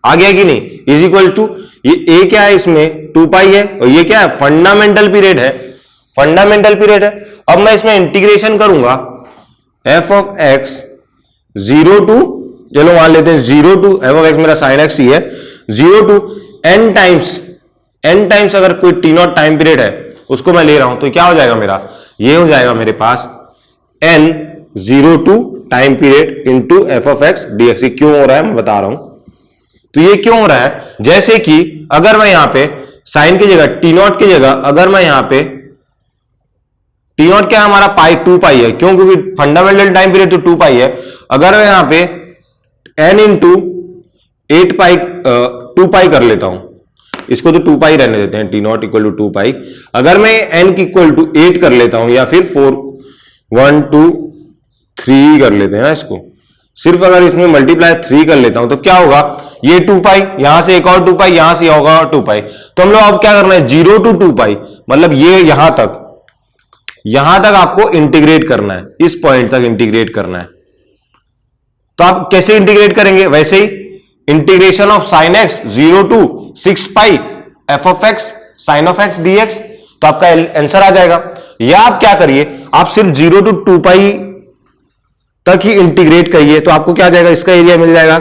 आ गया कि नहीं? इज इक्वल टू ये a क्या है इसमें 2 पाई है और ये क्या है फंडामेंटल पीरियड है, फंडामेंटल पीरियड है। अब मैं इसमें इंटीग्रेशन करूंगा f ऑफ x 0 टू, चलो मान लेते हैं 0 टू f ऑफ x मेरा sin x ही है, 0 टू n टाइम्स अगर कोई t नॉट टाइम पीरियड है उसको मैं ले रहा हूं तो क्या हो जाएगा मेरा, ये हो जाएगा मेरे पास n 0 to time period into f of x dx। ये क्यों हो रहा है मैं बता रहा हूं। तो ये क्यों हो रहा है, जैसे कि अगर मैं यहां पे साइन की जगह टी नॉट की जगह अगर मैं यहां पे टी नॉट क्या है हमारा पाई 2 पाई है, क्यों? क्योंकि फंडामेंटल टाइम पीरियड तो 2 पाई है। अगर मैं यहां पे n इंटू 8 पाई 2 पाई कर लेता हूं, इसको तो 2 पाई रहने देते हैं, टी नॉट इक्वल टू 2 पाई। अगर मैं n की इक्वल टू 8 कर लेता हूं या फिर 4 1 2 3 कर लेते हैं ना इसको, सिर्फ अगर इसमें मल्टीप्लाई 3 कर लेता हूं तो क्या होगा, ये 2 पाई यहां से एक और 2 पाई यहां से होगा और 2 पाई। तो हम लोग अब क्या करना है 0 टू 2 पाई, मतलब ये यहां तक आपको इंटीग्रेट करना है, इस पॉइंट तक इंटीग्रेट करना है। तो आप कैसे इंटीग्रेट करेंगे, वैसे ही integration of sine x 0 to 6 pi f of x sine of x dx, तो आपका आंसर आ जाएगा। या आप क्या करिए, आप सिर्फ 0 टू 2 पाई तक ही इंटीग्रेट करिए, तो आपको क्या आ जाएगा, इसका एरिया मिल जाएगा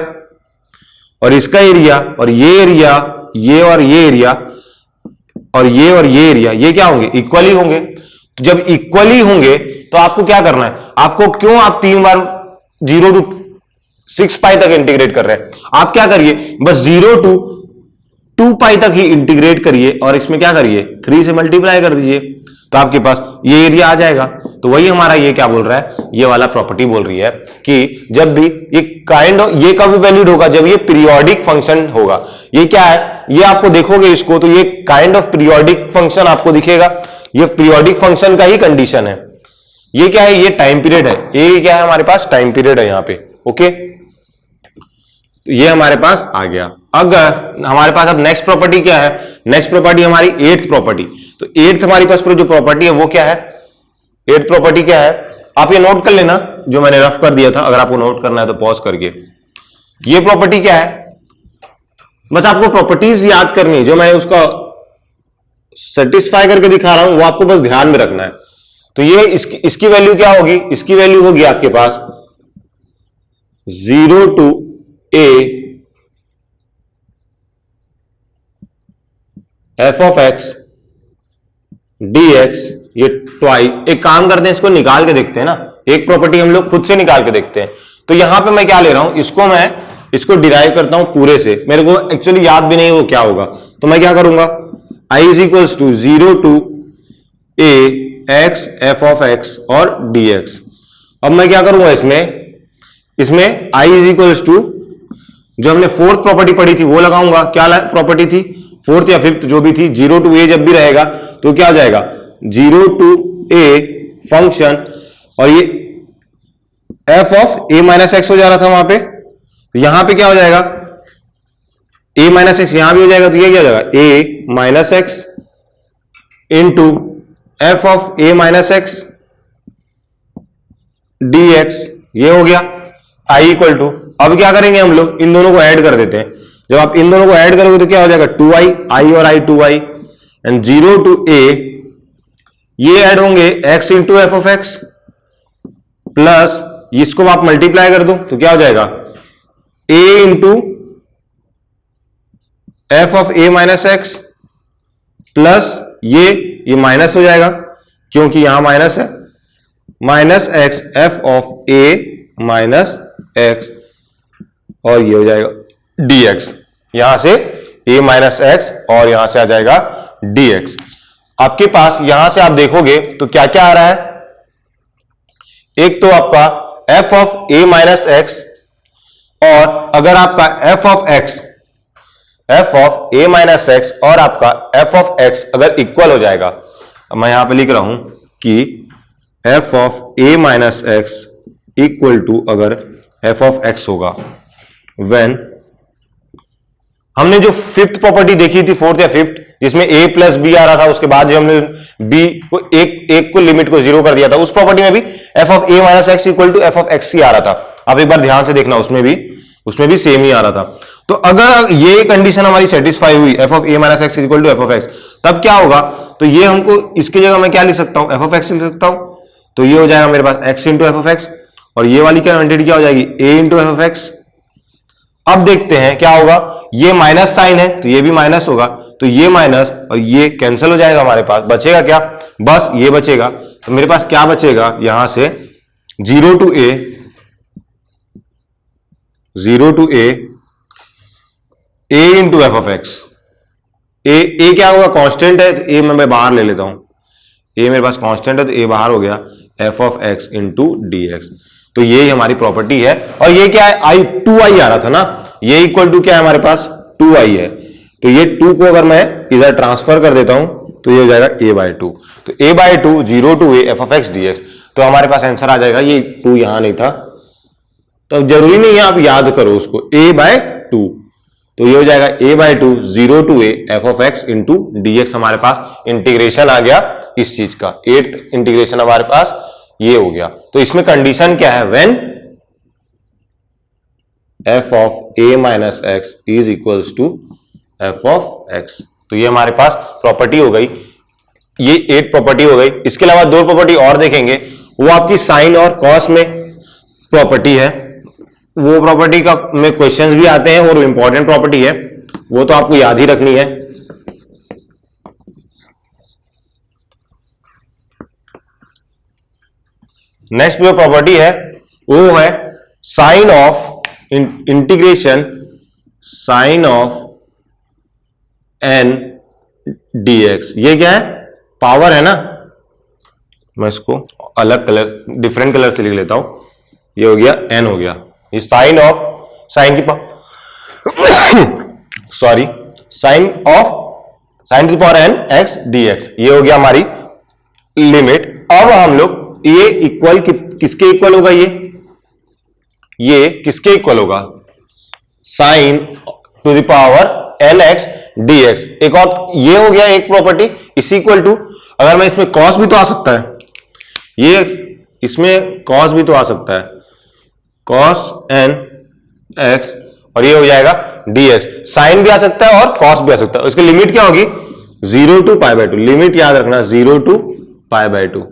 और इसका एरिया और ये एरिया, ये और ये एरिया और ये एरिया, ये क्या होंगे, इक्वली होंगे। तो जब इक्वली होंगे तो आपको क्या करना है, आपको क्यों आप 3 बार 0 टू 6 पाई तक इंटीग्रेट कर रहे हैं, आप क्या करिए बस 0 टू 2 पाई तक ही इंटीग्रेट करिए और इसमें क्या करिए 3 से मल्टीप्लाई कर दीजिए, तो आपके पास ये एरिया आ जाएगा। तो वही हमारा ये क्या बोल रहा है, ये वाला प्रॉपर्टी बोल रही है कि जब भी ये ये कब वैलिड होगा, जब ये पीरियोडिक फंक्शन होगा। ये क्या है, ये आपको देखोगे इसको तो ये काइंड ऑफ पीरियोडिक फंक्शन आपको दिखेगा, ये पीरियोडिक फंक्शन का ही कंडीशन है। ये क्या है, ये टाइम पीरियड है, ये क्या है हमारे पास टाइम पीरियड है यहां पे, ओके। तो ये हमारे पास आ गया। अगर हमारे पास अब नेक्स्ट प्रॉपर्टी क्या है, नेक्स्ट प्रॉपर्टी हमारी 8th प्रॉपर्टी। तो 8th हमारी पास जो प्रॉपर्टी है वो क्या है, 8th प्रॉपर्टी क्या है, आप ये नोट कर लेना जो मैंने रफ कर दिया था, अगर आपको नोट करना है तो पॉज करके। ये प्रॉपर्टी क्या है, बस आपको प्रॉपर्टीज याद करनी है, जो मैं उसका सेटिस्फाई करके दिखा रहा हूं वो आपको बस ध्यान में रखना है। तो ये इसकी वैल्यू क्या होगी, इसकी वैल्यू होगी आपके पास 0 to a f of x dx, ये ट्वाइस। एक काम करते हैं, इसको निकाल के देखते हैं ना, एक प्रॉपर्टी हम लोग खुद से निकाल के देखते हैं। तो यहां पे मैं क्या ले रहा हूं, इसको डिराइव करता हूं पूरे से, मेरे को एक्चुअली याद भी नहीं वो क्या होगा। तो मैं क्या करूंगा, i is equals to 0 to a x f of x और dx। अब मैं क्या करूंगा, इसमें i इज इक्वल्स टू जो हमने 4th प्रॉपर्टी पढ़ी थी वो लगाऊंगा। क्या प्रॉपर्टी थी, 4th या 5th जो भी थी, 0 टू a जब भी रहेगा तो क्या आ जाएगा 0 टू a फंक्शन, और ये f of a minus x हो जा रहा था वहां पे, तो यहां पे क्या हो जाएगा a माइनस एक्स, यहां भी हो जाएगा, तो ये क्या हो जाएगा a minus x into f of a minus x dx, ये हो गया i इक्वल टू। अब क्या करेंगे हम लोग, इन दोनों को ऐड कर देते हैं। जब आप इन दोनों को ऐड करोगे तो क्या हो जाएगा 2i, i और i 2i, and 0 to a, ये ऐड होंगे x into f of x plus इसको आप मल्टीप्लाई कर दो तो क्या हो जाएगा a into f of a minus x plus ये माइनस हो जाएगा क्योंकि यहां माइनस है, minus x F of a minus x, और ये हो जाएगा dx, यहां से a माइनस एक्स और यहां से आ जाएगा dx। आपके पास यहां से आप देखोगे तो क्या क्या आ रहा है, एक तो आपका f of a minus x, और अगर आपका f of a minus x और आपका f ऑफ x अगर इक्वल हो जाएगा, मैं यहां पे लिख रहा हूं कि f of a minus x equal to अगर f ऑफ x होगा व्हेन, हमने जो 5th प्रॉपर्टी देखी थी 4th या 5th, जिसमें a प्लस बी आ रहा था, उसके बाद जो हमने b को एक को लिमिट को 0 कर दिया था, उस प्रॉपर्टी में भी f of a minus x equal to f of x ही आ रहा था। आप एक बार ध्यान से देखना, उसमें भी सेम ही आ रहा था। तो अगर ये कंडीशन हमारी सेटिस्फाई हुई f of a minus x equal to f of x, तब क्या होगा, तो ये हमको इसकी जगह मैं क्या लिख सकता हूं, f ऑफ एक्स लिख सकता हूं। तो ये हो जाएगा मेरे पास x into f of x, और ये वाली क्वांटिटी क्या हो जाएगी, a into f of x. अब देखते हैं क्या होगा, ये माइनस साइन है तो ये भी माइनस होगा, तो ये माइनस और ये कैंसिल हो जाएगा, हमारे पास बचेगा क्या, बस ये बचेगा। तो मेरे पास क्या बचेगा यहां से, 0 to a into f of x. A क्या होगा, कांस्टेंट है, तो ए मैं बाहर ले लेता हूं, ए मेरे पास कांस्टेंट है तो ए बाहर हो गया, f of x into d x. तो ये हमारी प्रॉपर्टी है, और ये क्या है, आई 2i आ रहा था ना, ये इक्वल टू क्या है हमारे पास, 2i है। तो ये 2 को अगर मैं इधर ट्रांसफर कर देता हूं तो ये हो जाएगा a/2। तो a/2 0 to a f of x d x. तो हमारे पास आंसर आ जाएगा, ये 2 यहां नहीं था तो जरूरी नहीं है आप याद करो उसको, a/2। तो ये हो जाएगा a/2 0 to a f of x into d x. हमारे पास इंटीग्रेशन आ गया इस चीज का, 8th इंटीग्रेशन हमारे पास ये हो गया। तो इसमें कंडीशन क्या है, when f of a minus x is equals to f of x। तो ये हमारे पास प्रॉपर्टी हो गई, ये 8 प्रॉपर्टी हो गई। इसके अलावा 2 प्रॉपर्टी और देखेंगे, वो आपकी साइन और कॉस में प्रॉपर्टी है। वो प्रॉपर्टी का में क्वेश्चंस भी आते हैं और इंपॉर्टेंट प्रॉपर्टी है, वो तो आपको याद ही रखनी है। नेक्स्ट जो प्रॉपर्टी है वो है sine of integration sine of n dx। ये क्या है, पावर है ना, मैं इसको अलग कलर डिफरेंट कलर से लिख लेता हूं। ये हो गया n हो गया, ये साइन की सॉरी साइन की पावर n x dx। ये हो गया हमारी लिमिट। अब हम लोग ये इक्वल किसके इक्वल होगा, ये किसके इक्वल होगा, sign to the power nx dx। एक और ये हो गया एक प्रॉपर्टी, इस इक्वल टू, अगर मैं इसमें cos भी तो आ सकता है, ये इसमें cos भी तो आ सकता है, cos nx, और ये हो जाएगा dx। साइन भी आ सकता है और cos भी आ सकता है। इसकी लिमिट क्या होगी, 0 टू π/2। लिमिट याद रखना 0 टू π/2,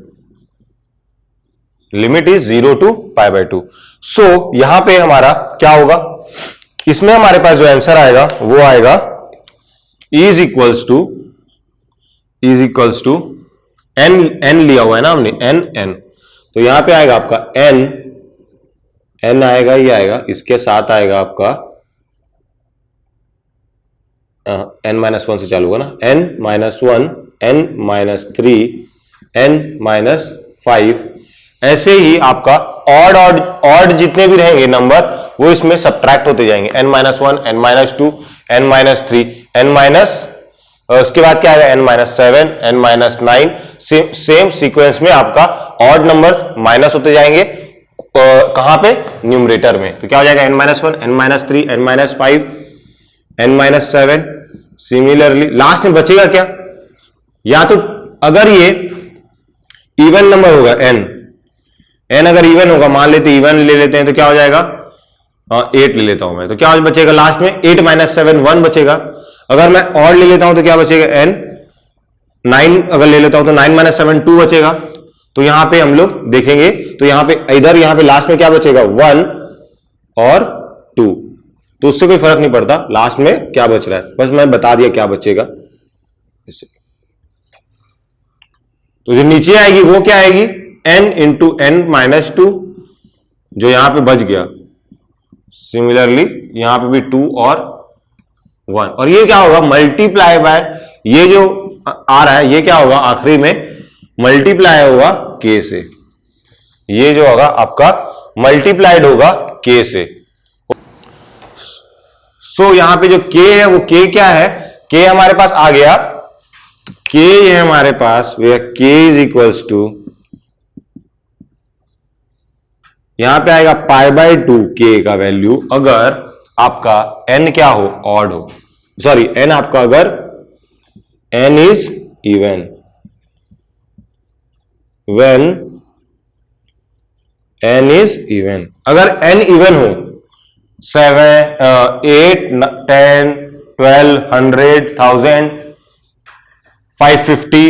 लिमिट इज 0 टू π/2। सो यहां पे हमारा क्या होगा, इसमें हमारे पास जो आंसर आएगा वो आएगा इज इक्वल्स टू n लिया हुआ है ना हमने, n। तो यहां पे आएगा आपका n आएगा, ये आएगा, इसके साथ आएगा आपका n-1 से चालू होगा ना, n-1, n-3, n-5। ऐसे ही आपका ऑड जितने भी रहेंगे नंबर वो इसमें सब्ट्रैक्ट होते जाएंगे, n-1, n-2, n-3, उसके बाद क्या आएगा, n-7, n-9। सेम सीक्वेंस में आपका ऑड नंबर्स माइनस होते जाएंगे, कहां पे, न्यूमरेटर में। तो क्या हो जाएगा, n-1, n-3, n-5, n-7। Similarly last में बचेगा क्या, या तो अगर ये इवन नंबर होगा n अगर इवन होगा, मान लेते इवन ले लेते हैं, तो क्या हो जाएगा, 8 ले लेता हूं मैं, तो क्या बचेगा लास्ट में, 8-7 1 बचेगा। अगर मैं ऑड ले लेता हूं तो क्या बचेगा, n 9 अगर ले लेता हूं तो 9-7 2 बचेगा। तो यहां पे हम लोग देखेंगे, तो यहां पे लास्ट में क्या बचेगा, 1 और 2। तो उससे कोई फर्क नहीं पड़ता लास्ट में क्या बच रहा है, बस मैं बता दिया क्या बचेगा इससे। तो जो नीचे आएगी वो क्या आएगी, n इंटू n-2, जो यहां पे बच गया। सिमिलरली यहां पे भी 2 और 1, और ये क्या होगा, मल्टीप्लाई बाय, ये जो आ रहा है ये क्या होगा, आखिरी में मल्टीप्लाई होगा k से। ये जो होगा आपका मल्टीप्लाइड होगा k से। सो यहां पे जो k है वो k क्या है, k हमारे पास आ गया, k है हमारे पास, k इज इक्वल्स टू, यहां पे आएगा π/2 k का वैल्यू, अगर आपका n क्या हो, ऑड हो, सॉरी n आपका अगर n is even, when n is even। अगर n इवन हो 7, 8, 10, 12, 100, 1000, 550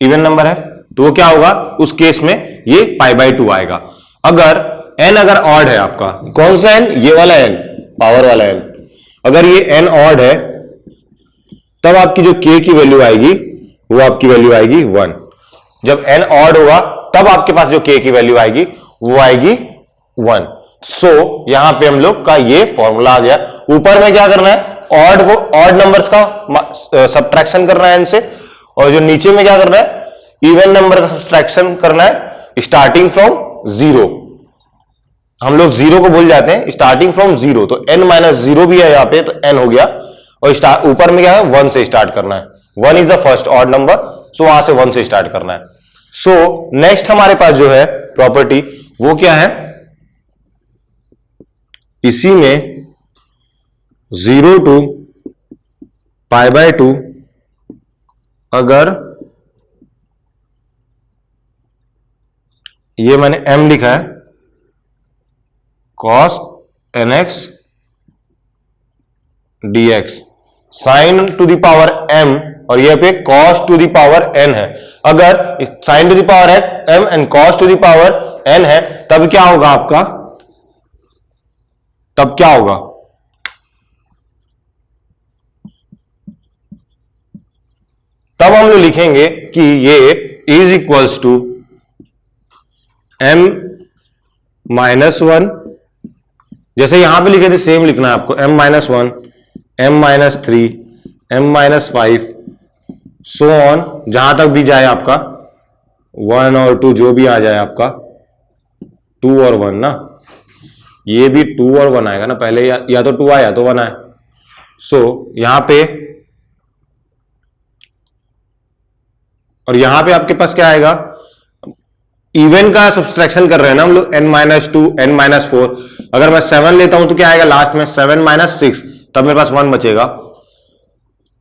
इवन नंबर है तो वो क्या होगा, उस केस में ये π/2 आएगा। अगर n अगर ऑड है आपका, कौन सा n, ये वाला n, पावर वाला n, अगर ये n ऑड है तब आपकी जो k की वैल्यू आएगी वो आपकी वैल्यू आएगी 1। जब n ऑड होगा तब आपके पास जो k की वैल्यू आएगी वो आएगी 1। सो यहां पे हम लोग का ये फॉर्मूला आ गया। ऊपर में क्या करना है, ऑड को, ऑड नंबर्स का सब्ट्रैक्शन करना है n से, और जो नीचे में क्या करना है, इवन नंबर का सब्ट्रैक्शन करना है स्टार्टिंग फ्रॉम 0। हम लोग 0 को भूल जाते हैं, स्टार्टिंग फ्रॉम 0, तो n-0 भी है यहां पे, तो n हो गया, और ऊपर में क्या है, 1 से स्टार्ट करना है। 1 is the first odd number, so वहां से 1 से स्टार्ट करना है। सो नेक्स्ट हमारे पास जो है प्रॉपर्टी वो क्या है, इसी में 0 to π/2 अगर ये मैंने m लिखा है cos nx dx, sine to the power m, और ये पे cos to the power n है। अगर sine to the power m and cos to the power n है तब क्या होगा आपका, तब क्या होगा, तब हम लोग लिखेंगे कि ये इज इक्वल्स टू m-1, जैसे यहां पे लिखे थे सेम लिखना है आपको, m-1, m-3, m-5, so on, जहां तक भी जाए आपका 1 और 2 जो भी आ जाए आपका, 2 और 1 ना, ये भी 2 और 1 आएगा ना, पहले या तो 2 आया तो 1 आया। सो यहां पे, और यहां पे आपके पास क्या आएगा, इवन का सब्सट्रैक्शन कर रहे हैं ना हम लोग, n-2, n-4, अगर मैं 7 लेता हूं तो क्या आएगा लास्ट में, 7 - 6, तब मेरे पास 1 बचेगा।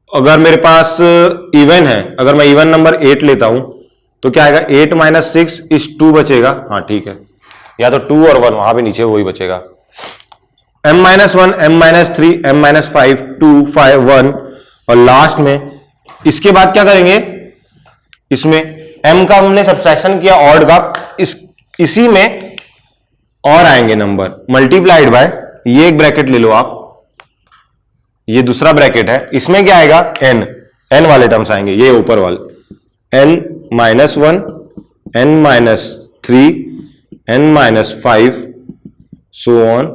अगर मेरे पास इवन है, अगर मैं इवन नंबर 8 लेता हूं तो क्या आएगा, 8 - 6 इस 2 बचेगा, हाँ ठीक है, या तो 2 और 1 वहां पे नीचे वही बचेगा। m-1, m-3, m-5, 2, 5, 1, और लास्ट में इसके बाद क्या करेंगे, इसमें m का हमने सब्सट्रैक्शन किया ऑड का, इसी में और आएंगे नंबर मल्टीप्लाइड बाय, ये एक ब्रैकेट ले लो आप, ये दूसरा ब्रैकेट है, इसमें क्या आएगा, n वाले टर्म्स आएंगे, ये ऊपर वाले n-1, n-3, n-5, so on,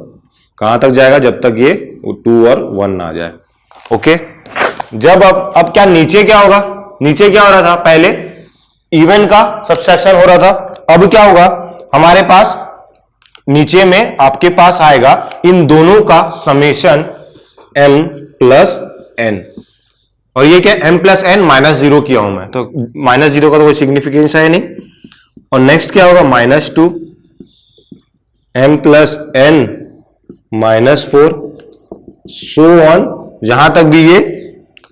कहां तक जाएगा, जब तक ये 2 और 1 ना आ जाए। ओके, जब अब क्या नीचे क्या होगा, नीचे क्या हो रहा था, पहले इवन का सब्सट्रैक्शन हो रहा था, अब क्या होगा हमारे पास, नीचे में आपके पास आएगा इन दोनों का समेशन m+n, और ये क्या, m+n -0 किया हूं मैं, तो -0 का तो कोई सिग्निफिकेंस है नहीं। और नेक्स्ट क्या होगा, -2, m+n -4, सो ऑन, जहां तक भी ये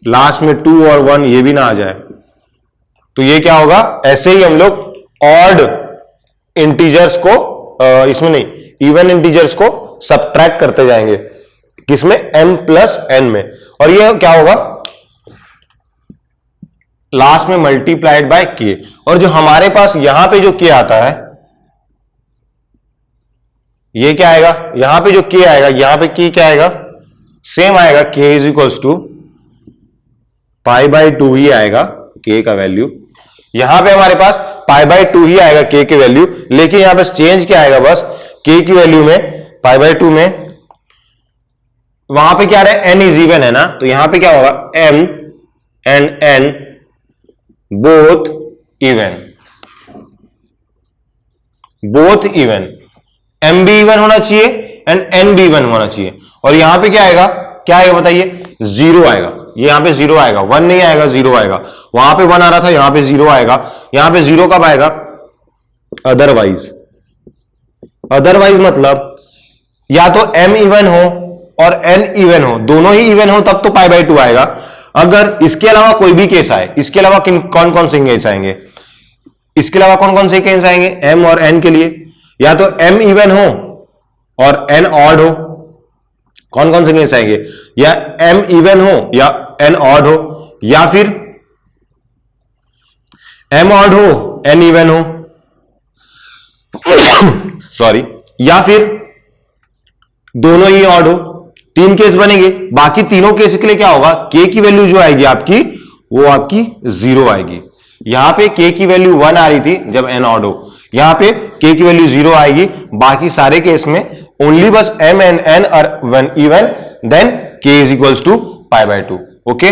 लास्ट में 2 और 1 ये भी ना आ जाए, तो ये क्या होगा, ऐसे ही हम लोग ऑड इंटीजर्स को, इसमें नहीं, इवन इंटीजर्स को सब्ट्रैक्ट करते जाएंगे, किसमें, m+n में, और ये क्या होगा, लास्ट में मल्टीप्लाइड बाय k, और जो हमारे पास यहां पे जो k आता है, ये क्या आएगा, यहां पे जो k आएगा, यहां पे k क्या आएगा, सेम आएगा, k इज इक्वल्स टू π/2 ही आएगा k का वैल्यू, यहां पे हमारे पास π/2 ही आएगा k की वैल्यू, लेकिन यहां पे चेंज क्या आएगा, बस k की वैल्यू में π/2 में, वहां पे क्या रहा है, n इज इवन है ना, तो यहां पे क्या होगा, m and n both even, m भी इवन होना चाहिए एंड n भी इवन होना चाहिए, और यहां पे क्या आएगा, बताइए, 0 आएगा, ये यहां पे 0 आएगा, 1 नहीं आएगा, 0 आएगा, वहां पे 1 आ रहा था, यहां पे 0 आएगा, यहां पे 0 कब आएगा, अदरवाइज मतलब या तो m इवन हो और n इवन हो, दोनों ही इवन हो तब तो π/2 आएगा, अगर इसके अलावा कोई भी केस आए, इसके अलावा कौन कौन से केस आएंगे, इसके अलावा कौन कौन से केस आएंगे एम और एन के लिए, या तो एम इवन हो और एन ऑड हो, कौन कौन से केस आएंगे, या एम इवन हो या एन ऑड हो, या फिर एम ऑड हो एन इवन हो सॉरी, या फिर दोनों ही ऑड हो। तीन केस बनेंगे, बाकी तीनों केस के लिए क्या होगा, के की वैल्यू जो आएगी आपकी वो आपकी 0 आएगी। यहां पे के की वैल्यू 1 आ रही थी जब एन ऑड हो, यहां पे के की वैल्यू 0 आएगी। बाकी सारे केस में ओनली बस m and n are one even, then k is equals to pi by 2। Okay,